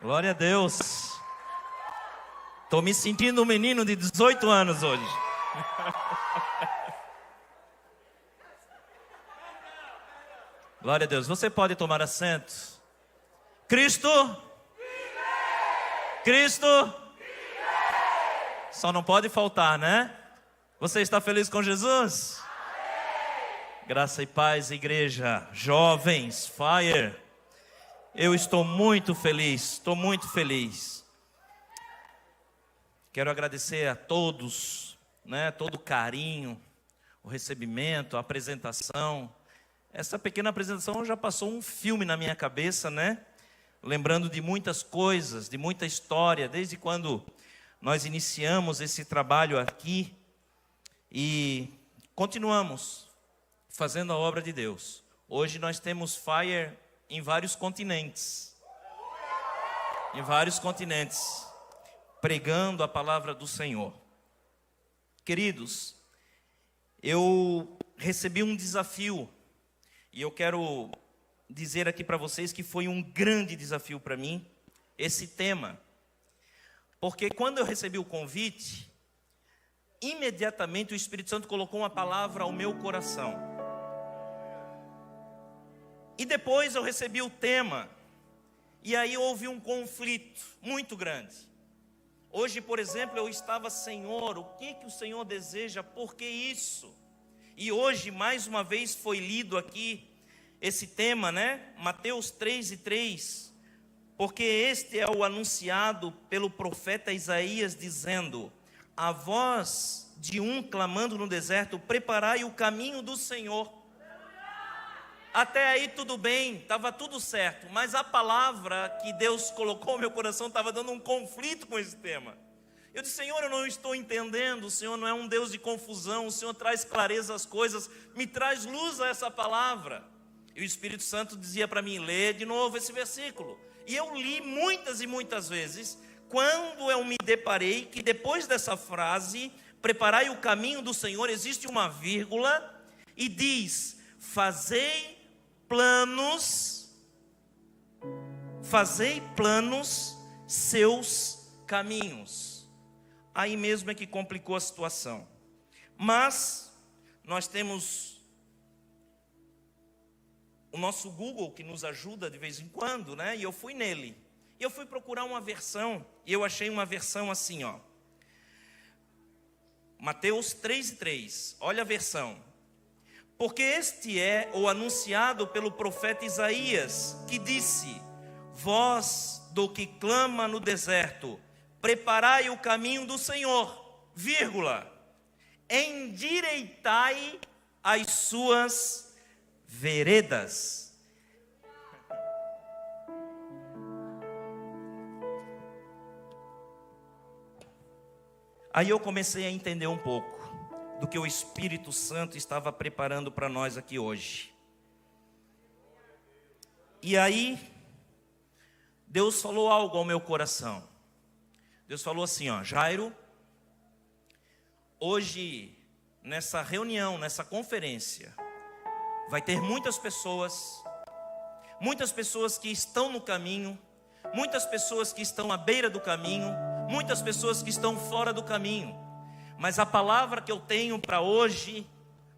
Glória a Deus. Estou me sentindo um menino de 18 anos hoje. Glória a Deus. Você pode tomar assento. Cristo? Cristo? Só não pode faltar, né? Você está feliz com Jesus? Graça e paz, igreja, jovens, fire. Eu estou muito feliz, Quero agradecer a todos, né, todo o carinho, o recebimento, a apresentação. Essa pequena apresentação já passou um filme na minha cabeça, né? Lembrando de muitas coisas, de muita história, desde quando nós iniciamos esse trabalho aqui e continuamos fazendo a obra de Deus. Hoje nós temos Fire em vários continentes. Pregando a palavra do Senhor. Queridos, eu recebi um desafio e eu quero dizer aqui para vocês que foi um grande desafio para mim, esse tema. Porque quando eu recebi o convite, imediatamente o Espírito Santo colocou uma palavra ao meu coração. E depois eu recebi o tema, e aí houve um conflito muito grande. Hoje, por exemplo, eu estava, Senhor, o que o Senhor deseja, por que isso? E hoje, mais uma vez, foi lido aqui esse tema, né? Mateus 3:3, porque este é o anunciado pelo profeta Isaías, dizendo: a voz de um clamando no deserto, preparai o caminho do Senhor. Até aí tudo bem, estava tudo certo, mas a palavra que Deus colocou no meu coração estava dando um conflito com esse tema. Eu disse: Senhor, eu não estou entendendo, o Senhor não é um Deus de confusão, o Senhor traz clareza às coisas, me traz luz a essa palavra. E o Espírito Santo dizia para mim: lê de novo esse versículo. E eu li muitas e muitas vezes, quando eu me deparei que depois dessa frase, preparai o caminho do Senhor, existe uma vírgula e diz: fazei planos seus caminhos. Aí mesmo é que complicou a situação. Mas nós temos o nosso Google que nos ajuda de vez em quando, né? E eu fui nele. E eu fui procurar uma versão, e eu achei uma versão assim, ó. Mateus 3:3. Olha a versão. Porque este é o anunciado pelo profeta Isaías, que disse: voz do que clama no deserto, preparai o caminho do Senhor, vírgula, endireitai as suas veredas. Aí eu comecei a entender um pouco do que o Espírito Santo estava preparando para nós aqui hoje. E aí, Deus falou algo ao meu coração. Deus falou assim, ó: Jairo, hoje, nessa reunião, nessa conferência, vai ter muitas pessoas que estão no caminho, muitas pessoas que estão à beira do caminho, muitas pessoas que estão fora do caminho. Mas a palavra que eu tenho para hoje,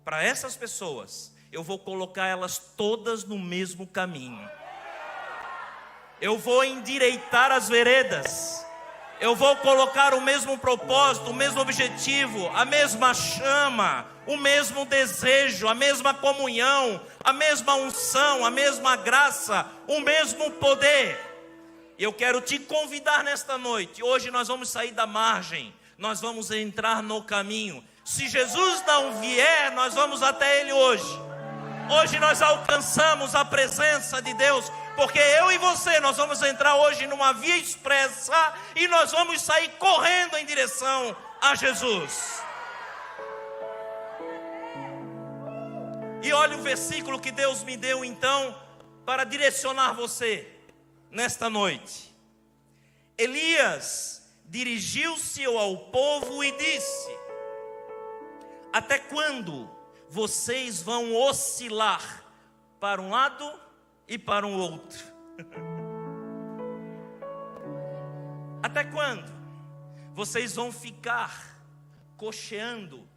para essas pessoas, eu vou colocar elas todas no mesmo caminho. Eu vou endireitar as veredas. Eu vou colocar o mesmo propósito, o mesmo objetivo, a mesma chama, o mesmo desejo, a mesma comunhão, a mesma unção, a mesma graça, o mesmo poder. Eu quero te convidar nesta noite. Hoje nós vamos sair da margem, nós vamos entrar no caminho. Se Jesus não vier, nós vamos até Ele hoje. Hoje nós alcançamos a presença de Deus, porque eu e você, nós vamos entrar hoje numa via expressa e nós vamos sair correndo em direção a Jesus. E olha o versículo que Deus me deu então, para direcionar você nesta noite. Elias dirigiu-se ao povo e disse: até quando vocês vão oscilar para um lado e para o outro? Até quando vocês vão ficar cocheando,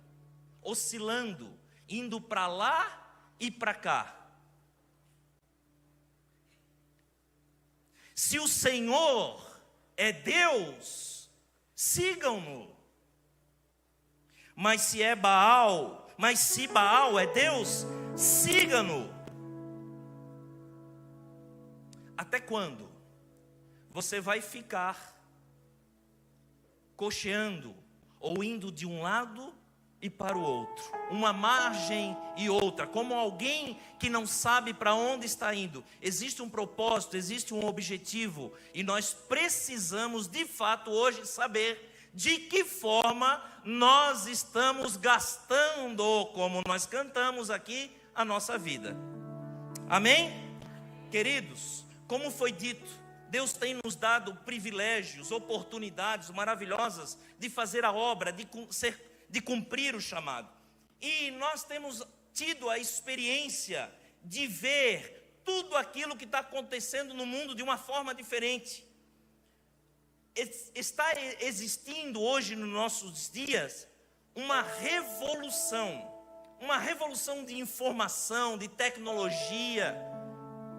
oscilando, indo para lá e para cá? Se o Senhor é Deus, sigam-no. Mas se Baal é Deus, siga-no. Até quando você vai ficar cocheando ou indo de um lado e para o outro, uma margem e outra, como alguém que não sabe para onde está indo? Existe um propósito, existe um objetivo, e nós precisamos de fato hoje saber de que forma nós estamos gastando, como nós cantamos aqui, a nossa vida. Amém? Queridos, como foi dito, Deus tem nos dado privilégios, oportunidades maravilhosas de fazer a obra, de cumprir o chamado. E nós temos tido a experiência de ver tudo aquilo que está acontecendo no mundo de uma forma diferente. Está existindo hoje nos nossos dias uma revolução de informação, de tecnologia,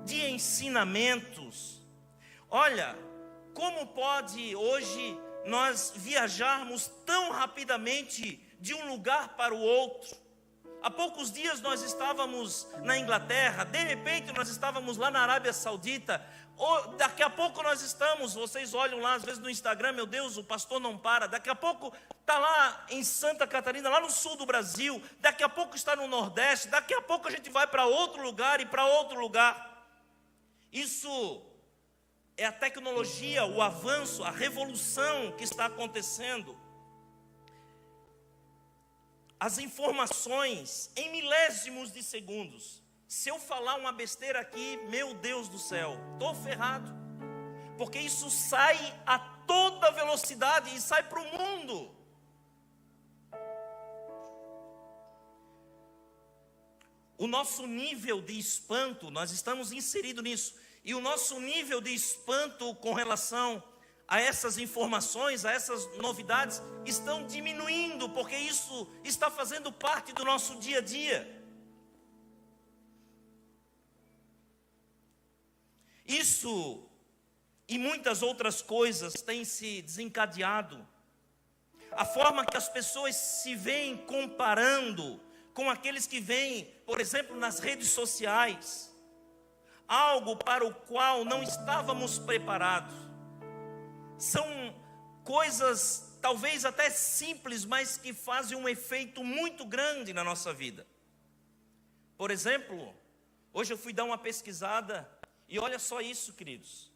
de ensinamentos. Olha, como pode hoje nós viajarmos tão rapidamente de um lugar para o outro? Há poucos dias nós estávamos na Inglaterra, de repente nós estávamos lá na Arábia Saudita, daqui a pouco nós estamos, vocês olham lá às vezes no Instagram, meu Deus, o pastor não para, daqui a pouco está lá em Santa Catarina, lá no sul do Brasil, daqui a pouco está no Nordeste, daqui a pouco a gente vai para outro lugar e para outro lugar. Isso é a tecnologia, o avanço, a revolução que está acontecendo. As informações em milésimos de segundos. Se eu falar uma besteira aqui, meu Deus do céu, estou ferrado. Porque isso sai a toda velocidade e sai para o mundo. O nosso nível de espanto, nós estamos inseridos nisso. E o nosso nível de espanto com relação a essas informações, a essas novidades, estão diminuindo, porque isso está fazendo parte do nosso dia a dia. Isso e muitas outras coisas têm se desencadeado. A forma que as pessoas se veem comparando com aqueles que veem, por exemplo, nas redes sociais, algo para o qual não estávamos preparados. São coisas talvez até simples, mas que fazem um efeito muito grande na nossa vida. Por exemplo, hoje eu fui dar uma pesquisada e olha só isso, queridos.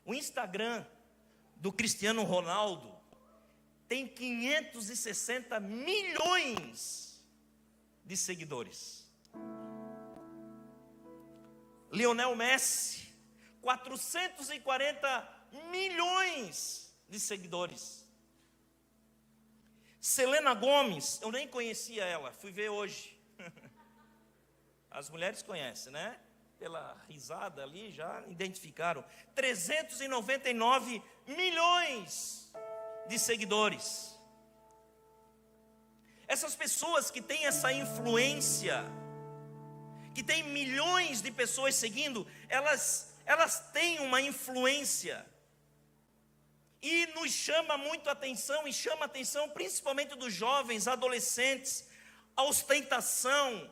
O Instagram do Cristiano Ronaldo tem 560 milhões de seguidores. Lionel Messi, 440 milhões de seguidores. Selena Gomez, eu nem conhecia ela, fui ver hoje. As mulheres conhecem, né? Pela risada ali já identificaram. 399 milhões de seguidores. Essas pessoas que têm essa influência, que tem milhões de pessoas seguindo, elas têm uma influência. E nos chama muito a atenção, e chama a atenção principalmente dos jovens, adolescentes, a ostentação,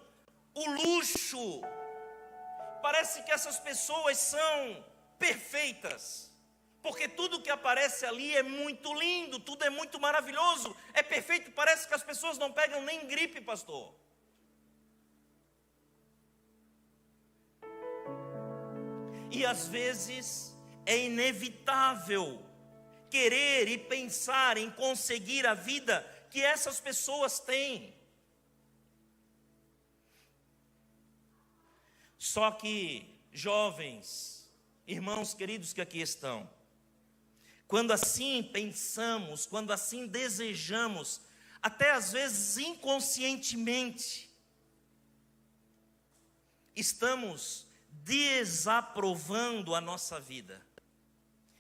o luxo. Parece que essas pessoas são perfeitas, porque tudo que aparece ali é muito lindo, tudo é muito maravilhoso, é perfeito. Parece que as pessoas não pegam nem gripe, pastor. E às vezes é inevitável querer e pensar em conseguir a vida que essas pessoas têm. Só que, jovens, irmãos queridos que aqui estão, quando assim pensamos, quando assim desejamos, até às vezes inconscientemente, estamos desaprovando a nossa vida.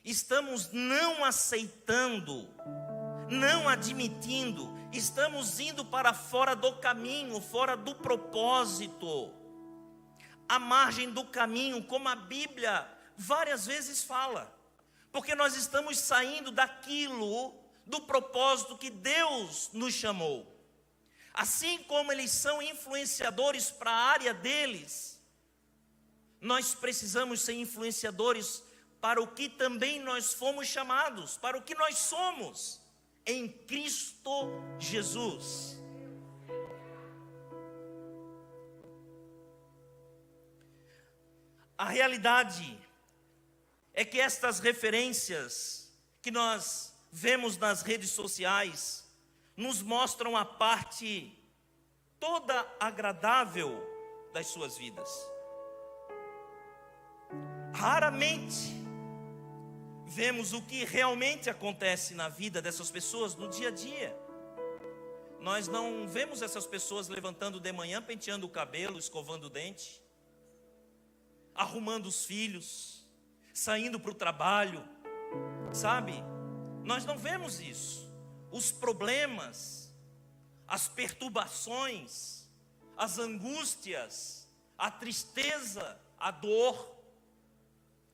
estamos não aceitando, não admitindo, estamos indo para fora do caminho, fora do propósito, à margem do caminho, como a Bíblia várias vezes fala, porque nós estamos saindo daquilo, do propósito que Deus nos chamou. Assim como eles são influenciadores para a área deles, nós precisamos ser influenciadores para o que também nós fomos chamados, para o que nós somos em Cristo Jesus. A realidade é que estas referências que nós vemos nas redes sociais nos mostram a parte toda agradável das suas vidas. Raramente vemos o que realmente acontece na vida dessas pessoas no dia a dia. Nós não vemos essas pessoas levantando de manhã, penteando o cabelo, escovando o dente, arrumando os filhos, saindo para o trabalho, sabe? Nós não vemos isso. Os problemas, as perturbações, as angústias, a tristeza, a dor,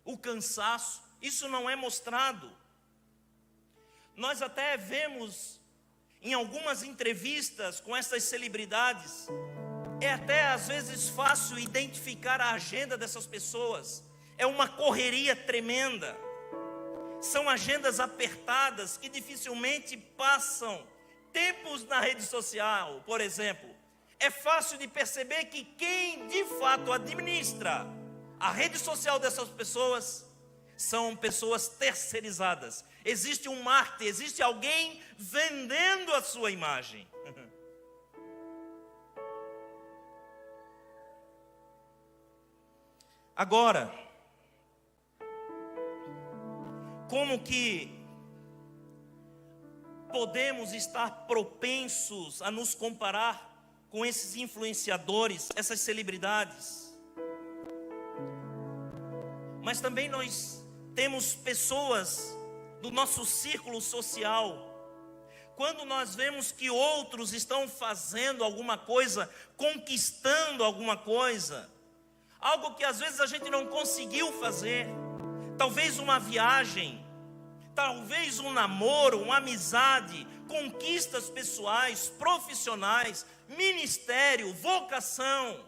o cansaço, isso não é mostrado. Nós até vemos em algumas entrevistas com essas celebridades, é até às vezes fácil identificar a agenda dessas pessoas. É uma correria tremenda. São agendas apertadas que dificilmente passam tempos na rede social, por exemplo. É fácil de perceber que quem de fato administra a rede social dessas pessoas são pessoas terceirizadas. Existe um marketing, existe alguém vendendo a sua imagem. Agora, como que podemos estar propensos a nos comparar com esses influenciadores, essas celebridades? Mas também nós temos pessoas do nosso círculo social. Quando nós vemos que outros estão fazendo alguma coisa, conquistando alguma coisa, algo que às vezes a gente não conseguiu fazer, talvez uma viagem, talvez um namoro, uma amizade, conquistas pessoais, profissionais, ministério, vocação.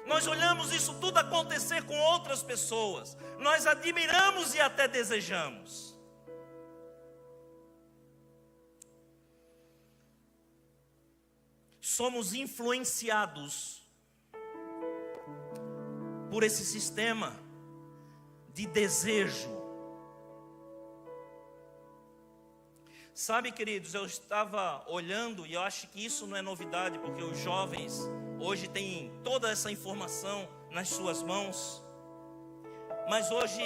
Nós olhamos isso tudo acontecer com outras pessoas, nós admiramos e até desejamos. Somos influenciados por esse sistema de desejo. Sabe, queridos, eu estava olhando e eu acho que isso não é novidade, porque os jovens hoje têm toda essa informação nas suas mãos. Mas hoje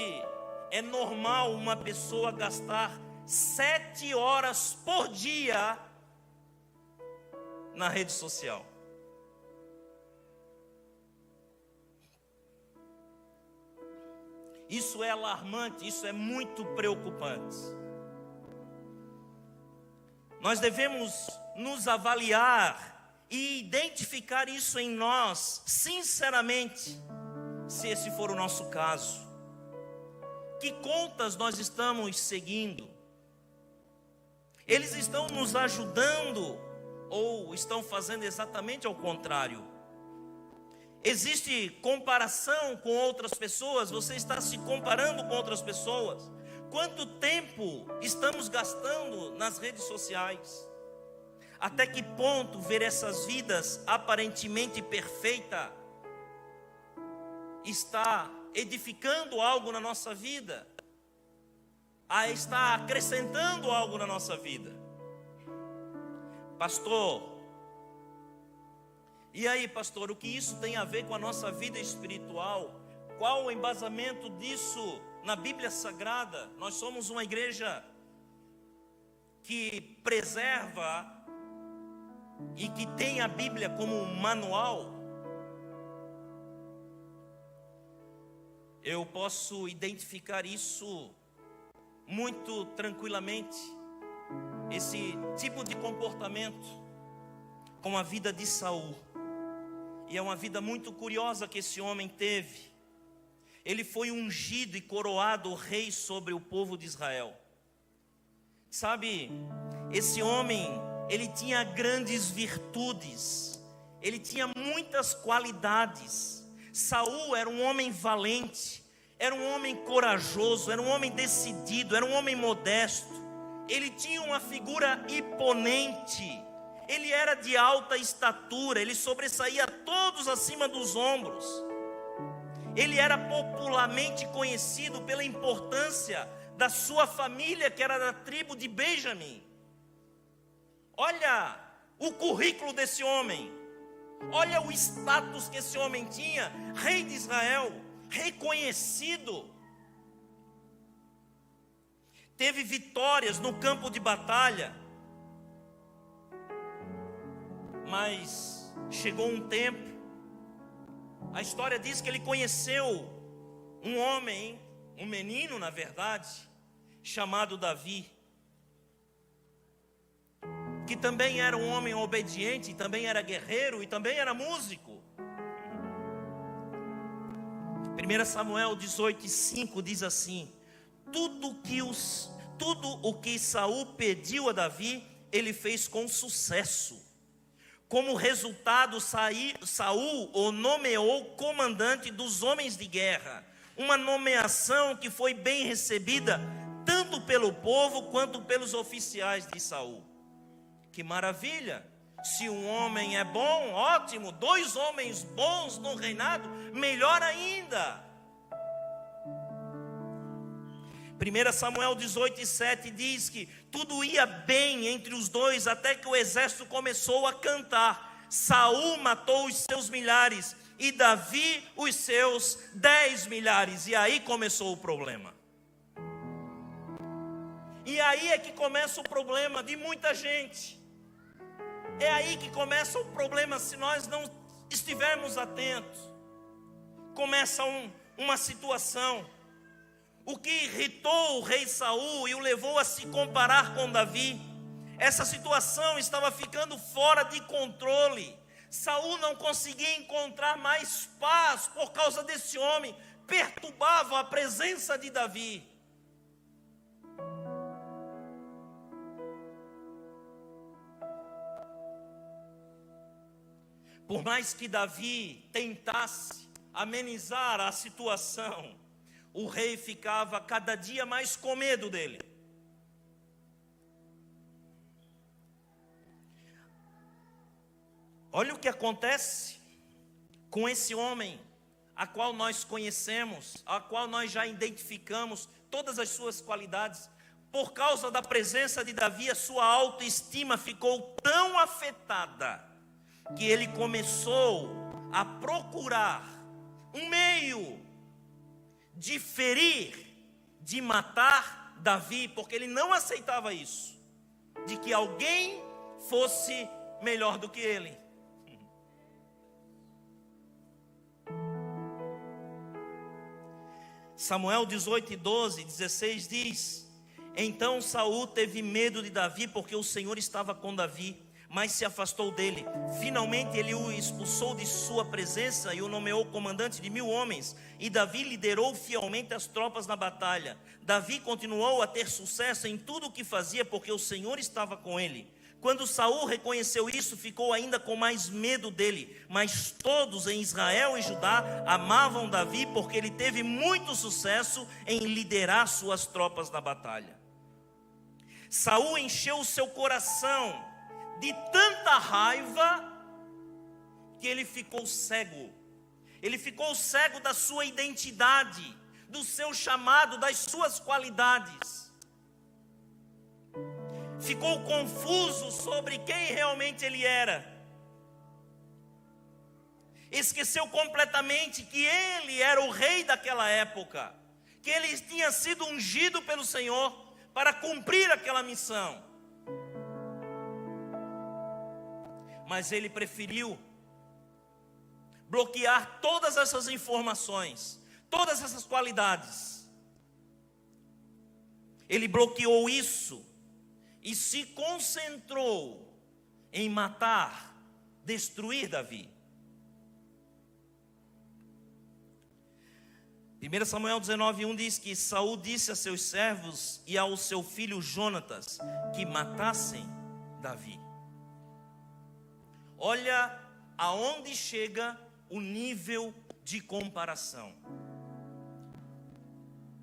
é normal uma pessoa gastar 7 horas por dia na rede social. Isso é alarmante, isso é muito preocupante. Nós devemos nos avaliar e identificar isso em nós, sinceramente, se esse for o nosso caso. Que contas nós estamos seguindo? Eles estão nos ajudando ou estão fazendo exatamente ao contrário? Existe comparação com outras pessoas? Você está se comparando com outras pessoas? Quanto tempo estamos gastando nas redes sociais? Até que ponto ver essas vidas aparentemente perfeitas está edificando algo na nossa vida? Está acrescentando algo na nossa vida? Pastor, e aí, pastor, o que isso tem a ver com a nossa vida espiritual? Qual o embasamento disso na Bíblia Sagrada? Nós somos uma igreja que preserva e que tem a Bíblia como um manual. Eu posso identificar isso muito tranquilamente esse tipo de comportamento com a vida de Saul. E é uma vida muito curiosa que esse homem teve. Ele foi ungido e coroado rei sobre o povo de Israel. Sabe, esse homem, ele tinha grandes virtudes, ele tinha muitas qualidades. Saul era um homem valente, era um homem corajoso, era um homem decidido, era um homem modesto. Ele tinha uma figura imponente, ele era de alta estatura, ele sobressaía todos acima dos ombros. Ele era popularmente conhecido pela importância da sua família, que era da tribo de Benjamim. Olha o currículo desse homem, olha o status que esse homem tinha, rei de Israel, reconhecido. Teve vitórias no campo de batalha, mas chegou um tempo, a história diz que ele conheceu um homem, um menino na verdade, chamado Davi, que também era um homem obediente, também era guerreiro e também era músico. 1 Samuel 18:5 diz assim: tudo o que Saul pediu a Davi, ele fez com sucesso. Como resultado, Saul o nomeou comandante dos homens de guerra, uma nomeação que foi bem recebida tanto pelo povo quanto pelos oficiais de Saul. Que maravilha! Se um homem é bom, ótimo. 2 homens bons no reinado, melhor ainda. 1 Samuel 18:7 diz que tudo ia bem entre os dois, até que o exército começou a cantar. Saul matou os seus milhares e Davi os seus 10 milhares. E aí começou o problema. E aí é que começa o problema de muita gente. É aí que começa o problema se nós não estivermos atentos. Começa uma situação. O que irritou o rei Saul e o levou a se comparar com Davi. Essa situação estava ficando fora de controle. Saul não conseguia encontrar mais paz por causa desse homem. Perturbava a presença de Davi. Por mais que Davi tentasse amenizar a situação, o rei ficava cada dia mais com medo dele. Olha o que acontece com esse homem, a qual nós conhecemos, a qual nós já identificamos todas as suas qualidades. Por causa da presença de Davi, a sua autoestima ficou tão afetada que ele começou a procurar um meio de ferir, de matar Davi, porque ele não aceitava isso, de que alguém fosse melhor do que ele. Samuel 18:12-16 diz: então Saul teve medo de Davi, porque o Senhor estava com Davi, mas se afastou dele. Finalmente ele o expulsou de sua presença e o nomeou comandante de 1000 homens. E Davi liderou fielmente as tropas na batalha. Davi continuou a ter sucesso em tudo o que fazia, porque o Senhor estava com ele. Quando Saul reconheceu isso, ficou ainda com mais medo dele. Mas todos em Israel e Judá amavam Davi, porque ele teve muito sucesso em liderar suas tropas na batalha. Saul encheu o seu coração de tanta raiva que ele ficou cego. Ele ficou cego da sua identidade, do seu chamado, das suas qualidades. Ficou confuso sobre quem realmente ele era. Esqueceu completamente que ele era o rei daquela época, que ele tinha sido ungido pelo Senhor para cumprir aquela missão. Mas ele preferiu bloquear todas essas informações, todas essas qualidades. ele bloqueou isso e se concentrou em matar, destruir Davi. 1 Samuel 19:1 diz que Saul disse a seus servos e ao seu filho Jonatas que matassem Davi. Olha aonde chega o nível de comparação.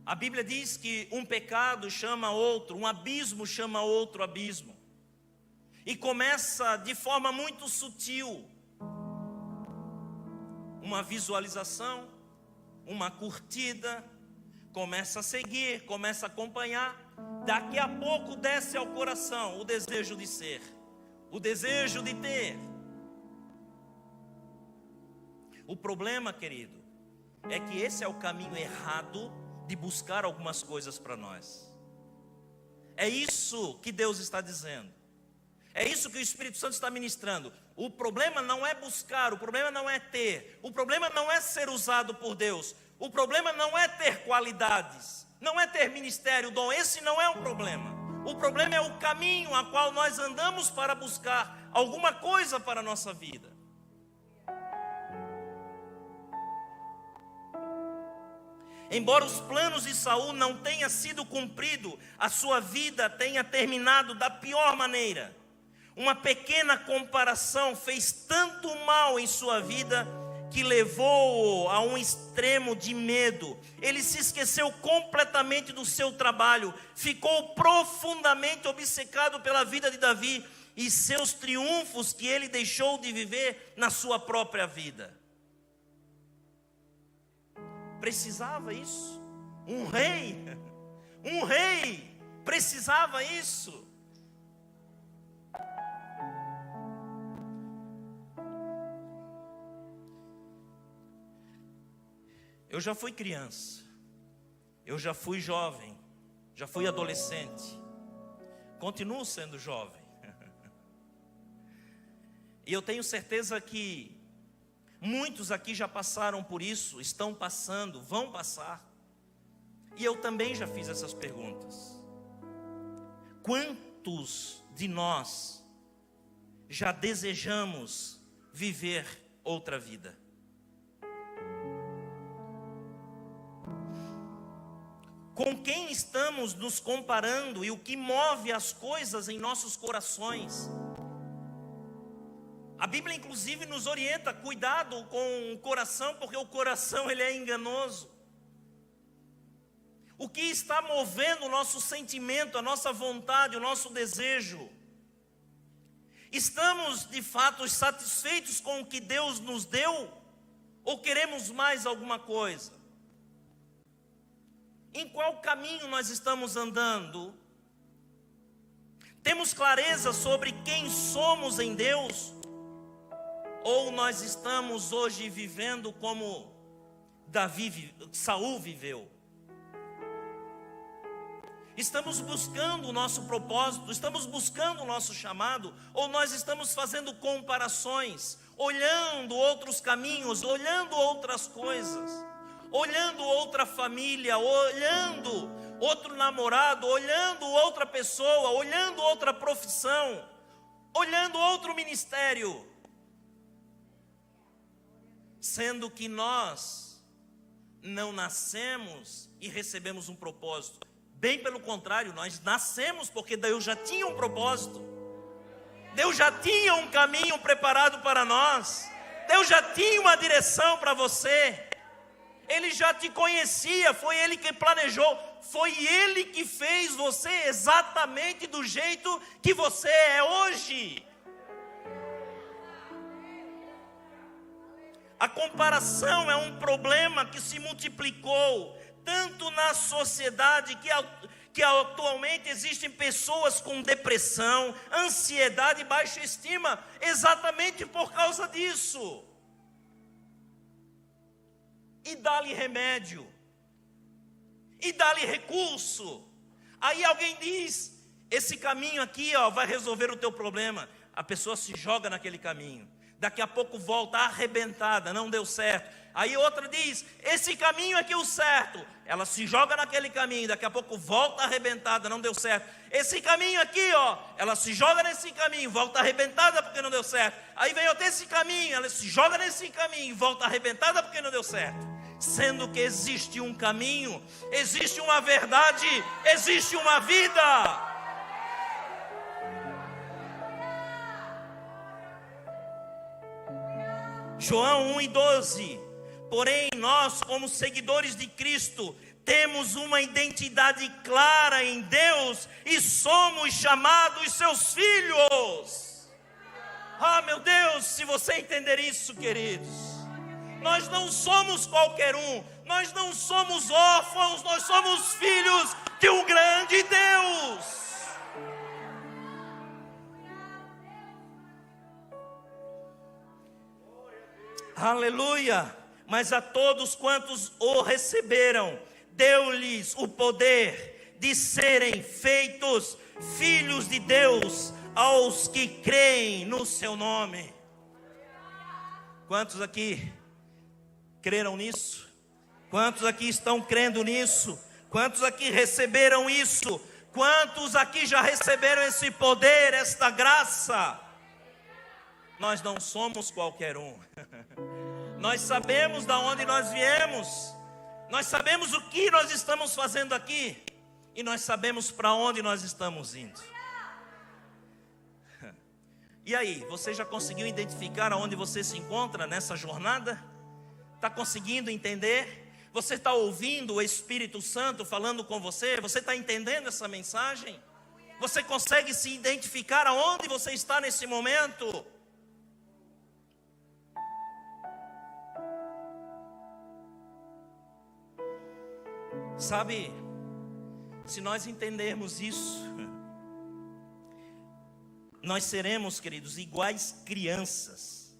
A Bíblia diz que um pecado chama outro, um abismo chama outro abismo. E começa de forma muito sutil. Uma visualização, uma curtida, começa a seguir, começa a acompanhar. Daqui a pouco desce ao coração o desejo de ser, o desejo de ter. O problema, querido, é que esse é o caminho errado de buscar algumas coisas para nós. É isso que Deus está dizendo. É isso que o Espírito Santo está ministrando. O problema não é buscar, o problema não é ter, o problema não é ser usado por Deus, o problema não é ter qualidades, não é ter ministério, dom, esse não é o problema. O problema é o caminho a qual nós andamos para buscar alguma coisa para a nossa vida. Embora os planos de Saul não tenham sido cumpridos, a sua vida tenha terminado da pior maneira. Uma pequena comparação fez tanto mal em sua vida que levou-o a um extremo de medo. Ele se esqueceu completamente do seu trabalho, ficou profundamente obcecado pela vida de Davi e seus triunfos que ele deixou de viver na sua própria vida. Precisava isso? Um rei precisava isso? Eu já fui criança, eu já fui jovem, já fui adolescente, continuo sendo jovem. E eu tenho certeza que muitos aqui já passaram por isso, estão passando, vão passar. E eu também já fiz essas perguntas. Quantos de nós já desejamos viver outra vida? Com quem estamos nos comparando e o que move as coisas em nossos corações? A Bíblia inclusive nos orienta, cuidado com o coração, porque o coração ele é enganoso. O que está movendo o nosso sentimento, a nossa vontade, o nosso desejo? Estamos de fato satisfeitos com o que Deus nos deu? Ou queremos mais alguma coisa? Em qual caminho nós estamos andando? Temos clareza sobre quem somos em Deus? Ou nós estamos hoje vivendo como Saul viveu? Estamos buscando o nosso propósito, estamos buscando o nosso chamado, ou nós estamos fazendo comparações, olhando outros caminhos, olhando outras coisas, olhando outra família, olhando outro namorado, olhando outra pessoa, olhando outra profissão, olhando outro ministério, sendo que nós não nascemos e recebemos um propósito. Bem pelo contrário, nós nascemos porque Deus já tinha um propósito, Deus já tinha um caminho preparado para nós, Deus já tinha uma direção para você. Ele já te conhecia, foi Ele que planejou, foi Ele que fez você exatamente do jeito que você é hoje. A comparação é um problema que se multiplicou tanto na sociedade que atualmente existem pessoas com depressão, ansiedade e baixa estima, exatamente por causa disso. E dá-lhe remédio, e dá-lhe recurso. Aí alguém diz, esse caminho aqui vai resolver o teu problema. A pessoa se joga naquele caminho, daqui a pouco volta arrebentada, não deu certo. Aí outra diz, esse caminho aqui é o certo. Ela se joga naquele caminho, daqui a pouco volta arrebentada, não deu certo. Esse caminho aqui, ó, ela se joga nesse caminho, volta arrebentada porque não deu certo. Aí vem outro esse caminho, ela se joga nesse caminho, volta arrebentada porque não deu certo. Sendo que existe um caminho, existe uma verdade, existe uma vida. João 1:12. Porém, nós, como seguidores de Cristo, temos uma identidade clara em Deus e somos chamados seus filhos. Ah, meu Deus, se você entender isso, queridos, nós não somos qualquer um, nós não somos órfãos, nós somos filhos de um grande Deus. Aleluia! Mas a todos quantos o receberam, deu-lhes o poder de serem feitos filhos de Deus, aos que creem no seu nome. Quantos aqui creram nisso? Quantos aqui estão crendo nisso? Quantos aqui receberam isso? Quantos aqui já receberam esse poder, esta graça? Nós não somos qualquer um. Nós sabemos de onde nós viemos. Nós sabemos o que nós estamos fazendo aqui. E nós sabemos para onde nós estamos indo. E aí, você já conseguiu identificar aonde você se encontra nessa jornada? Está conseguindo entender? Você está ouvindo o Espírito Santo falando com você? Você está entendendo essa mensagem? Você consegue se identificar aonde você está nesse momento? Sabe, se nós entendermos isso, nós seremos, queridos, iguais crianças,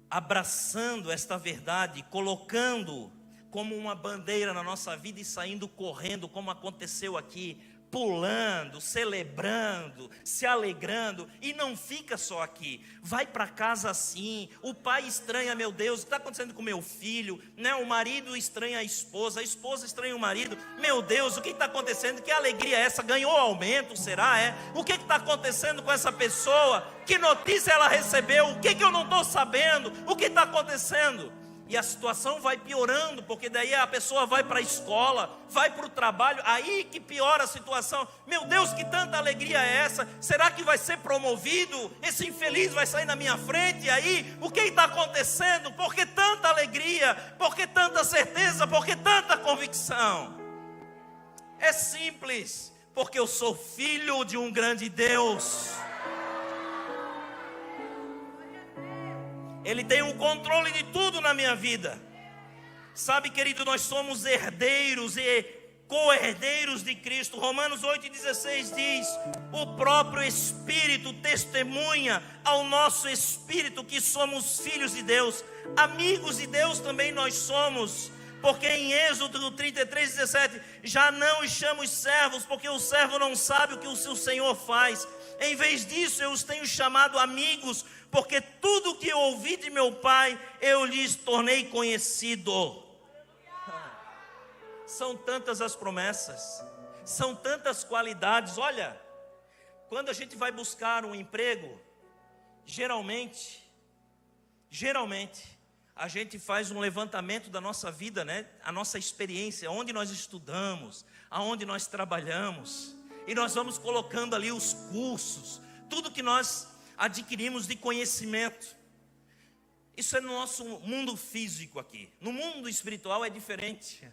abraçando esta verdade, colocando como uma bandeira na nossa vida e saindo correndo, como aconteceu aqui, pulando, celebrando, se alegrando. E não fica só aqui, vai para casa assim. O pai estranha, meu Deus, o que está acontecendo com meu filho, né? O marido estranha a esposa estranha o marido. Meu Deus, o que está acontecendo? Que alegria é essa? Ganhou aumento, será? O que está acontecendo com essa pessoa? Que notícia ela recebeu? O que eu não estou sabendo? O que está acontecendo? E a situação vai piorando, porque daí a pessoa vai para a escola, vai para o trabalho, aí que piora a situação. Meu Deus, que tanta alegria é essa? Será que vai ser promovido? Esse infeliz vai sair na minha frente? E aí, o que está acontecendo? Por que tanta alegria? Por que tanta certeza? Por que tanta convicção? É simples, porque eu sou filho de um grande Deus. Ele tem o controle de tudo na minha vida. Sabe, querido, nós somos herdeiros e co-herdeiros de Cristo. Romanos 8,16 diz: o próprio Espírito testemunha ao nosso espírito que somos filhos de Deus. Amigos de Deus também nós somos. Porque em Êxodo 33,17, já não os chamo servos, porque o servo não sabe o que o seu Senhor faz. Em vez disso, eu os tenho chamado amigos, porque tudo que eu ouvi de meu Pai, eu lhes tornei conhecido. São tantas as promessas, são tantas qualidades. Olha, quando a gente vai buscar um emprego, geralmente, a gente faz um levantamento da nossa vida, né? A nossa experiência, onde nós estudamos, aonde nós trabalhamos, e nós vamos colocando ali os cursos, tudo que nós adquirimos de conhecimento. Isso é no nosso mundo físico aqui. No mundo espiritual é diferente.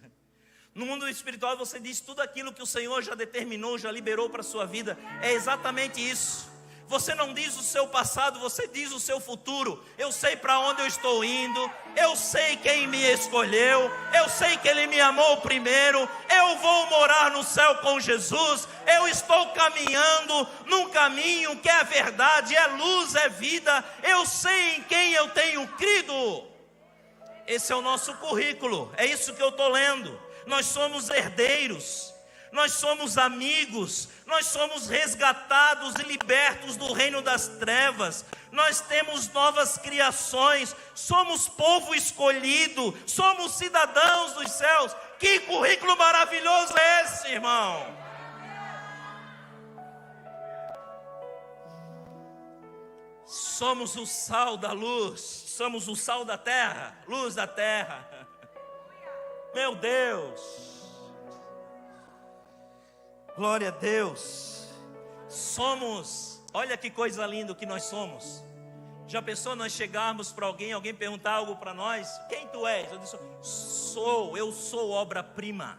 No mundo espiritual você diz tudo aquilo que o Senhor já determinou, já liberou para a sua vida. É exatamente isso. Você não diz o seu passado, você diz o seu futuro. Eu sei para onde eu estou indo, eu sei quem me escolheu, eu sei que Ele me amou primeiro, eu vou morar no céu com Jesus, eu estou caminhando num caminho que é verdade, é luz, é vida, eu sei em quem eu tenho crido. Esse é o nosso currículo, é isso que eu estou lendo. Nós somos herdeiros. nós somos amigos, nós somos resgatados e libertos do reino das trevas, nós temos novas criações, somos povo escolhido, somos cidadãos dos céus. Que currículo maravilhoso é esse, irmão? Somos o sal da luz, somos o sal da terra, luz da terra. Meu Deus, glória a Deus. Somos, olha que coisa linda que nós somos. Já pensou nós chegarmos para alguém perguntar algo para nós? Quem tu és? Eu disse, eu sou obra-prima.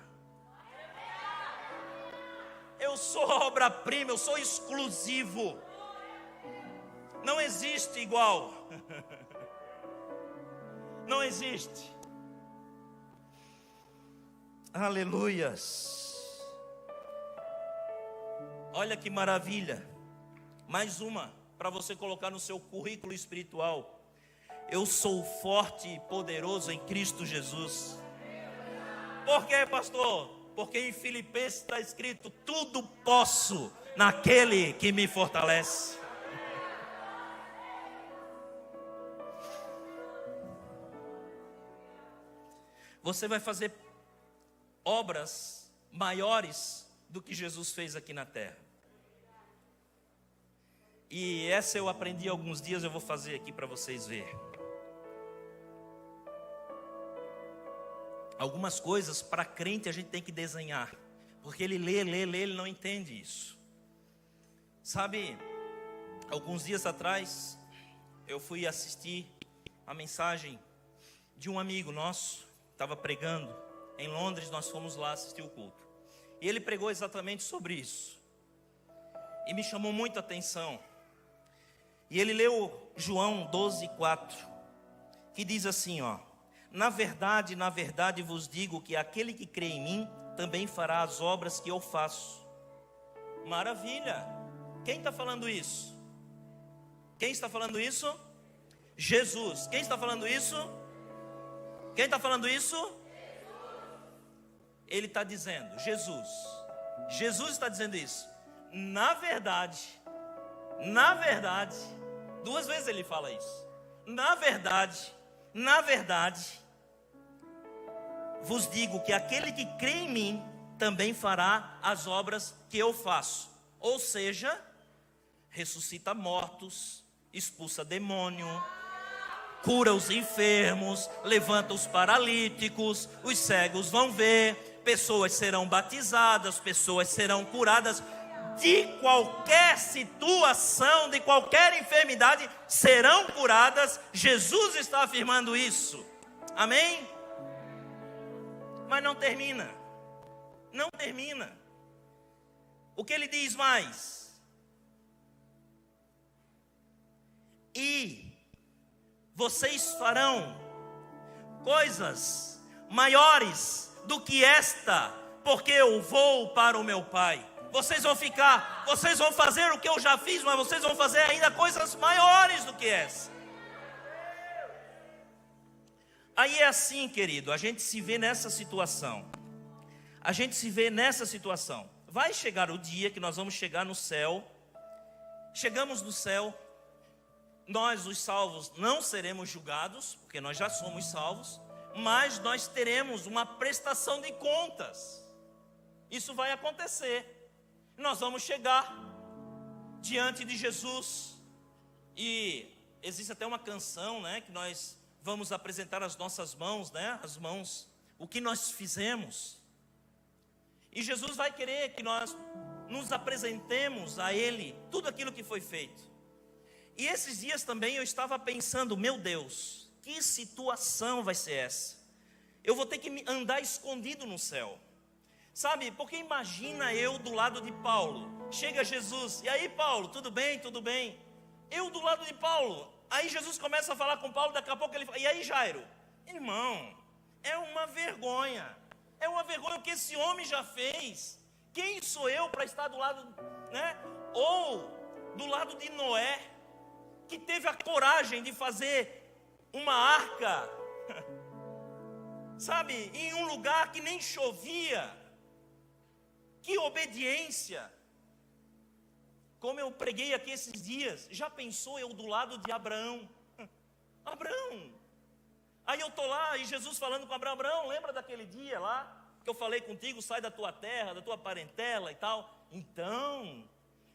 Eu sou obra-prima, eu sou exclusivo. Não existe igual. Não existe. Aleluias. Olha que maravilha. Mais uma para você colocar no seu currículo espiritual. Eu sou forte e poderoso em Cristo Jesus. Por quê, pastor? Porque em Filipenses está escrito: tudo posso naquele que me fortalece. Você vai fazer obras maiores do que Jesus fez aqui na terra. E essa eu aprendi há alguns dias, eu vou fazer aqui para vocês verem. Algumas coisas para crente a gente tem que desenhar, porque ele lê, ele não entende isso. Sabe, alguns dias atrás eu fui assistir a mensagem de um amigo nosso, estava pregando em Londres, nós fomos lá assistir o culto. E ele pregou exatamente sobre isso. E me chamou muito a atenção. E ele leu João 12:4, que diz assim, ó: na verdade vos digo que aquele que crê em mim também fará as obras que eu faço. Maravilha! Quem está falando isso? Quem está falando isso? Jesus. Quem está falando isso? Quem está falando isso? Ele está dizendo, Jesus está dizendo isso. Na verdade, duas vezes ele fala isso. Na verdade, vos digo que aquele que crê em mim também fará as obras que eu faço. Ou seja, ressuscita mortos, expulsa demônio, cura os enfermos, levanta os paralíticos, os cegos vão ver, pessoas serão batizadas, pessoas serão curadas. De qualquer situação, de qualquer enfermidade, serão curadas. Jesus está afirmando isso. Amém? Mas não termina. Não termina. O que ele diz mais? E vocês farão coisas maiores do que esta, porque eu vou para o meu Pai. Vocês vão fazer o que eu já fiz, mas vocês vão fazer ainda coisas maiores do que essa. Aí é assim, querido, a gente se vê nessa situação. Vai chegar o dia que nós vamos chegar no céu. Chegamos no céu. Nós, os salvos, não seremos julgados, porque nós já somos salvos, mas nós teremos uma prestação de contas. Isso vai acontecer. Nós vamos chegar diante de Jesus. E existe até uma canção, né, que nós vamos apresentar as nossas mãos, né, as mãos, o que nós fizemos. E Jesus vai querer que nós nos apresentemos a Ele, tudo aquilo que foi feito. E esses dias também eu estava pensando, meu Deus, que situação vai ser essa? Eu vou ter que andar escondido no céu. Sabe, porque imagina eu do lado de Paulo. Chega Jesus, e aí Paulo, tudo bem? Tudo bem? Eu do lado de Paulo. Aí Jesus começa a falar com Paulo, daqui a pouco ele fala, e aí Jairo? Irmão, é uma vergonha. É uma vergonha o que esse homem já fez. Quem sou eu para estar do lado, né? Ou do lado de Noé, que teve a coragem de fazer uma arca, sabe, em um lugar que nem chovia, Que obediência! Como eu preguei aqui esses dias, já pensou eu do lado de Abraão? Abraão! Aí eu estou lá e Jesus falando com Abraão: Abraão, lembra daquele dia lá que eu falei contigo, sai da tua terra, da tua parentela e tal? Então,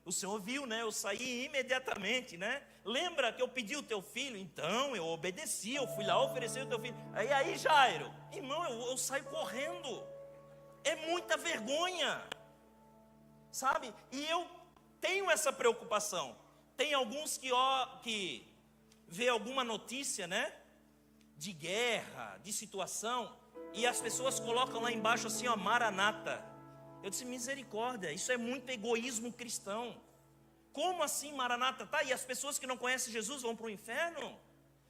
o Senhor viu, né? Eu saí imediatamente, né? Lembra que eu pedi o teu filho? Então, eu obedeci, eu fui lá oferecer o teu filho. Aí Jairo, irmão, eu saio correndo. É muita vergonha, sabe? E eu tenho essa preocupação. Tem alguns que vê alguma notícia, né? De guerra, de situação, e as pessoas colocam lá embaixo assim, ó, Maranata. Eu disse: misericórdia, isso é muito egoísmo cristão. Como assim Maranata? Tá, e as pessoas que não conhecem Jesus vão para o inferno?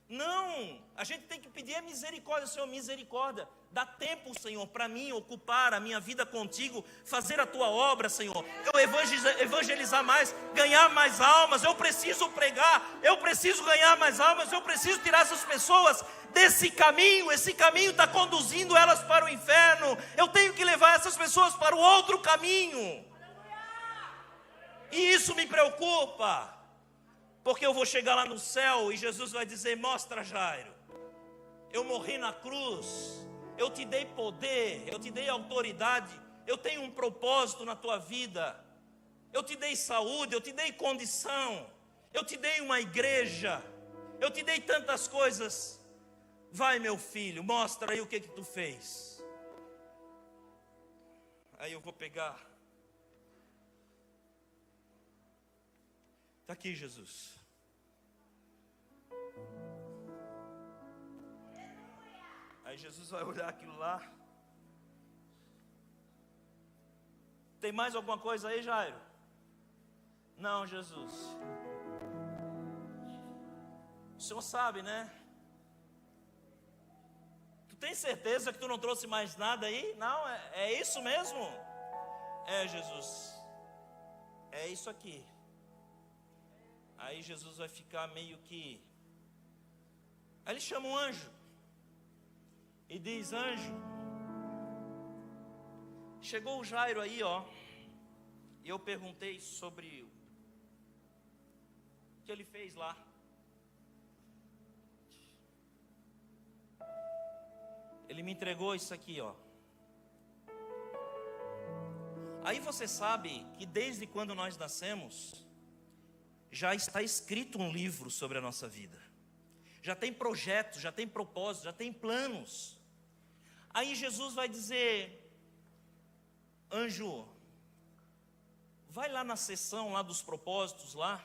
Não, a gente tem que pedir a misericórdia. Senhor, misericórdia, dá tempo, Senhor, para mim ocupar a minha vida contigo, fazer a tua obra, Senhor. Eu evangelizar mais, ganhar mais almas. Eu preciso pregar, eu preciso ganhar mais almas, eu preciso tirar essas pessoas desse caminho. Esse caminho está conduzindo elas para o inferno. Eu tenho que levar essas pessoas para o outro caminho. E isso me preocupa, porque eu vou chegar lá no céu e Jesus vai dizer: mostra, Jairo, eu morri na cruz, eu te dei poder, eu te dei autoridade, eu tenho um propósito na tua vida, eu te dei saúde, eu te dei condição, eu te dei uma igreja, eu te dei tantas coisas. Vai, meu filho, mostra aí o que tu fez. Aí eu vou pegar. Está aqui, Jesus. Aí Jesus vai olhar aquilo lá. Tem mais alguma coisa aí, Jairo? Não, Jesus. O Senhor sabe, né? Tu tem certeza que tu não trouxe mais nada aí? Não, é isso mesmo? É, Jesus. É isso aqui. Aí Jesus vai ficar meio que... Aí ele chama um anjo e diz: anjo, chegou o Jairo aí, ó. E eu perguntei sobre o que ele fez lá. Ele me entregou isso aqui, ó. Aí você sabe que desde quando nós nascemos, já está escrito um livro sobre a nossa vida. Já tem projetos, já tem propósitos, já tem planos. Aí Jesus vai dizer: anjo, vai lá na seção lá dos propósitos lá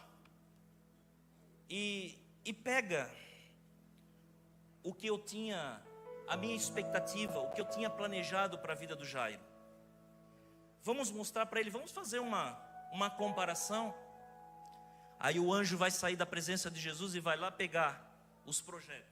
e pega o que eu tinha, a minha expectativa, o que eu tinha planejado para a vida do Jairo. Vamos mostrar para ele, vamos fazer uma comparação. Aí o anjo vai sair da presença de Jesus e vai lá pegar os projetos.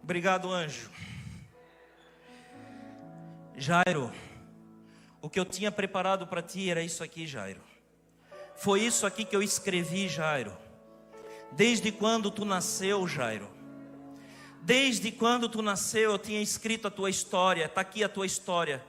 Obrigado, anjo. Jairo, o que eu tinha preparado para ti era isso aqui, Jairo. Foi isso aqui que eu escrevi, Jairo. Desde quando tu nasceu, Jairo. Desde quando tu nasceu, eu tinha escrito a tua história. Está aqui a tua história.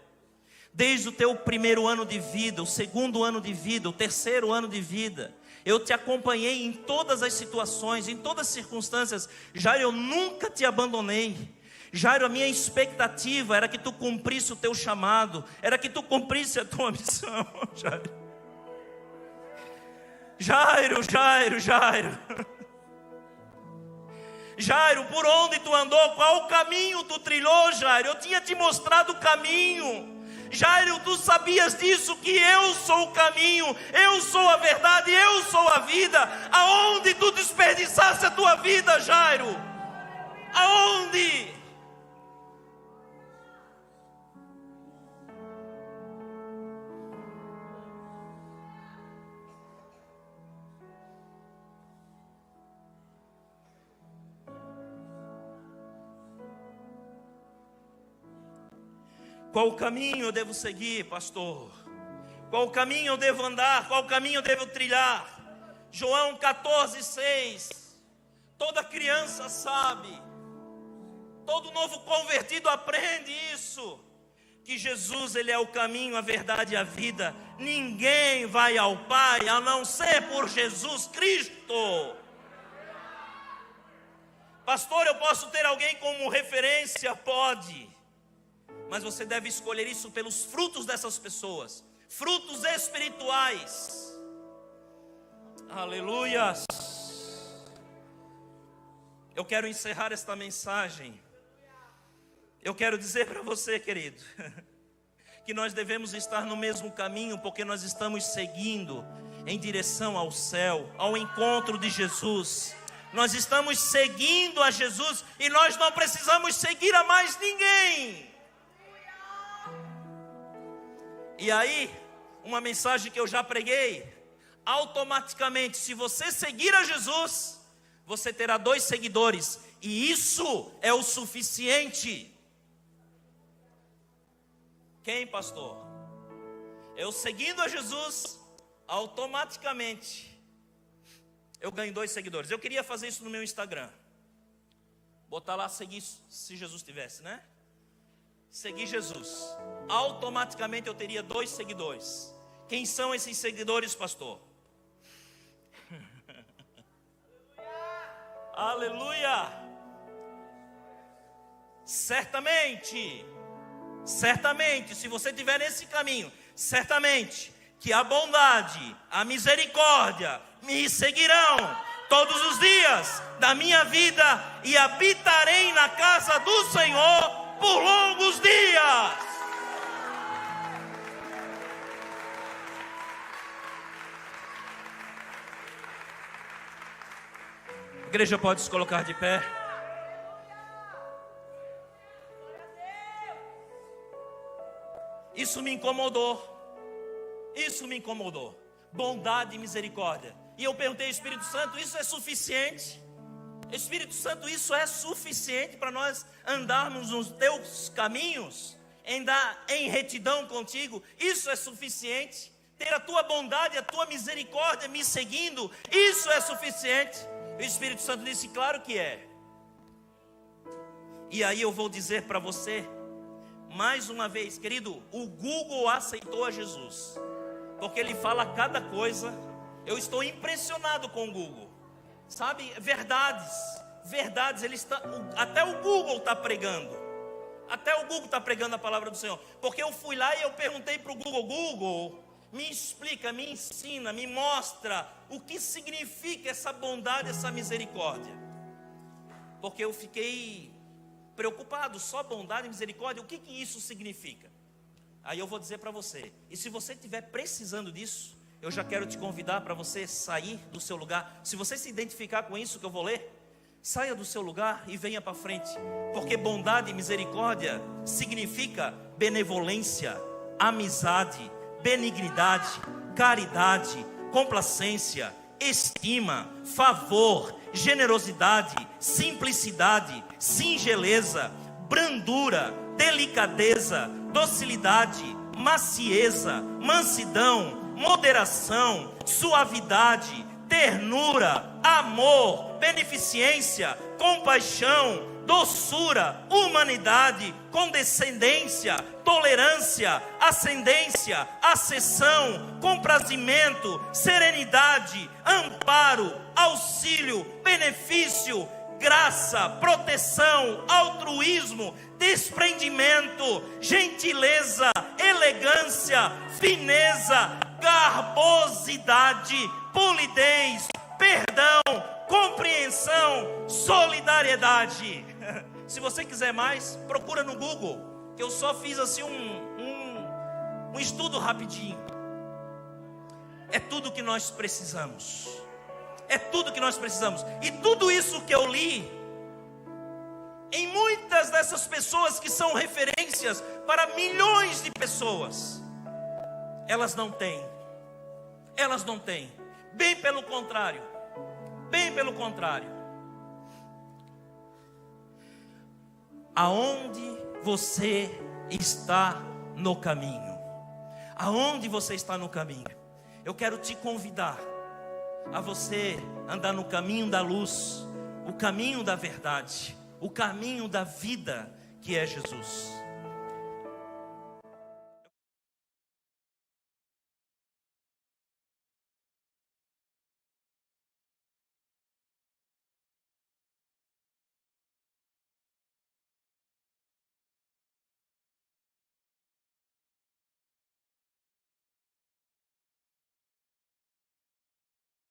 Desde o teu primeiro ano de vida, o segundo ano de vida, o terceiro ano de vida, eu te acompanhei em todas as situações, em todas as circunstâncias. Jairo, eu nunca te abandonei. Jairo, a minha expectativa era que tu cumprisse o teu chamado, era que tu cumprisse a tua missão. Jairo. Jairo, por onde tu andou? Qual caminho tu trilhou, Jairo? Eu tinha te mostrado o caminho. Jairo, tu sabias disso, que eu sou o caminho, eu sou a verdade, eu sou a vida. Aonde tu desperdiçaste a tua vida, Jairo? Aonde? Qual caminho eu devo seguir, pastor? Qual caminho eu devo andar? Qual caminho eu devo trilhar? João 14:6. Toda criança sabe, todo novo convertido aprende isso, que Jesus, Ele é o caminho, a verdade e a vida. Ninguém vai ao Pai a não ser por Jesus Cristo. Pastor, eu posso ter alguém como referência? Pode. Mas você deve escolher isso pelos frutos dessas pessoas, frutos espirituais. Aleluia. Eu quero encerrar esta mensagem. Eu quero dizer para você, querido, que nós devemos estar no mesmo caminho, porque nós estamos seguindo em direção ao céu, ao encontro de Jesus. Nós estamos seguindo a Jesus e nós não precisamos seguir a mais ninguém. E aí, uma mensagem que eu já preguei: automaticamente, se você seguir a Jesus, você terá 2 seguidores, e isso é o suficiente. Quem, pastor? Eu seguindo a Jesus, automaticamente eu ganho 2 seguidores. Eu queria fazer isso no meu Instagram, botar lá, seguir, se Jesus tivesse, né? Seguir Jesus, automaticamente eu teria 2 seguidores. Quem são esses seguidores, pastor? Aleluia! Certamente, se você estiver nesse caminho, certamente que a bondade, a misericórdia me seguirão todos os dias da minha vida, e habitarei na casa do Senhor por longos dias. A igreja pode se colocar de pé. Isso me incomodou. Bondade e misericórdia. E eu perguntei ao Espírito Santo: isso é suficiente? Espírito Santo, isso é suficiente para nós andarmos nos teus caminhos, andar em retidão contigo? Isso é suficiente? Ter a tua bondade, a tua misericórdia me seguindo, isso é suficiente? O Espírito Santo disse: claro que é. E aí eu vou dizer para você, mais uma vez, querido, o Google aceitou a Jesus, porque ele fala cada coisa. Eu estou impressionado com o Google. Sabe, verdades, até o Google está pregando. Até o Google está pregando a palavra do Senhor. Porque eu fui lá e eu perguntei para o Google: Google, me explica, me ensina, me mostra o que significa essa bondade, essa misericórdia. Porque eu fiquei preocupado, só bondade e misericórdia, o que isso significa? Aí eu vou dizer para você, e se você estiver precisando disso, eu já quero te convidar para você sair do seu lugar. Se você se identificar com isso que eu vou ler, saia do seu lugar e venha para frente. Porque bondade e misericórdia significa benevolência, amizade, benignidade, caridade, complacência, estima, favor, generosidade, simplicidade, singeleza, brandura, delicadeza, docilidade, macieza, mansidão, moderação, suavidade, ternura, amor, beneficência, compaixão, doçura, humanidade, condescendência, tolerância, ascendência, acessão, comprazimento, serenidade, amparo, auxílio, benefício, graça, proteção, altruísmo, desprendimento, gentileza, elegância, fineza, garbosidade, polidez, perdão, compreensão, solidariedade. Se você quiser mais, procura no Google, que eu só fiz assim um estudo rapidinho. É tudo que nós precisamos. É tudo que nós precisamos. E tudo isso que eu li, em muitas dessas pessoas que são referências para milhões de pessoas, elas não têm. Elas não têm. Bem pelo contrário. Bem pelo contrário. Aonde você está no caminho? Aonde você está no caminho? Eu quero te convidar a você andar no caminho da luz, o caminho da verdade, o caminho da vida, que é Jesus.